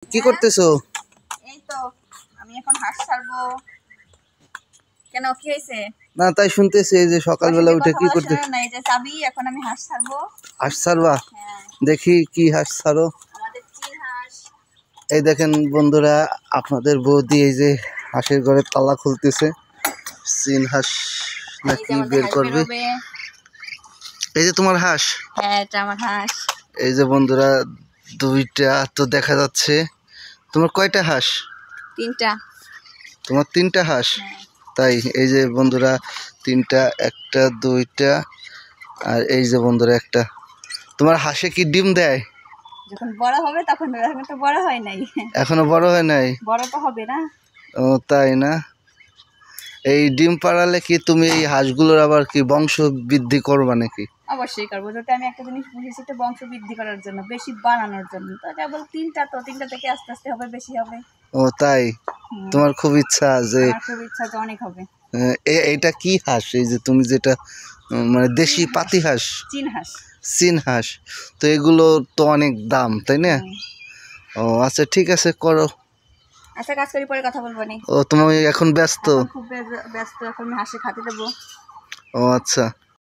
কি করতেছো? এই তো আমি এখন হাঁস ছাড়বো। কেন, কি হয়েছে? না তাই শুনতেছি এই যে সকালবেলা উঠে কি করতে? না, এই যে চাবি, এখন আমি হাঁস ছাড়বো। হাঁস ছাড়বা? হ্যাঁ, দেখি কি হাঁস ছাড়ো। আমাদের চীন হাঁস। এই দেখেন বন্ধুরা, আপনাদের বৌদি এই যে হাঁসের ঘরে তালা খুলতেছে। চীন হাঁস নাকি বের করবে। এই যে তোমার হাঁস? হ্যাঁ, এটা আমার হাঁস। এই যে বন্ধুরা, দুইটা তো দেখা যাচ্ছে। তোমার কয়টা হাঁস? তিনটা। তোমার তিনটা হাঁস? হ্যাঁ। তাই এই যে বন্ধুরা, তিনটা, একটা দুইটা আর এই যে বন্ধুরা একটা। তোমার হাঁসে কি ডিম দেয়? যখন বড় হবে তখন, এখন তো বড় হয় নাই। এখনো বড় হয় নাই? বড় তো হবে না। ও তাই না? এই ডিম পাড়ালে কি তুমি এই হাঁসগুলোর আবার কি বংশ বৃদ্ধি করবা নাকি? অবশ্যই করবো, যেটা আমি একটা জিনিস বুঝেছি, তো বংশ বৃদ্ধি করার জন্য, বেশি বানানোর জন্য। তো কেবল তিনটা, তো তিনটা থেকে আস্তে আস্তে হবে, বেশি হবে। ও তাই? তোমার খুব ইচ্ছা যে? আমার খুব ইচ্ছা যে অনেক হবে। এইটা কি হাঁস এই যে তুমি যেটা মানে দেশি পাতি হাঁস? চীন হাঁস। চীন হাঁস। তো এগুলো তো অনেক দাম, তাই না? ও আচ্ছা, ঠিক আছে, করো। আচ্ছা, কাজ করি, পরে কথা বলবো নি। ও তুমি এখন ব্যস্ত? খুব ব্যস্ত, এখন হাঁসে খাতে দেবো। ও আচ্ছা।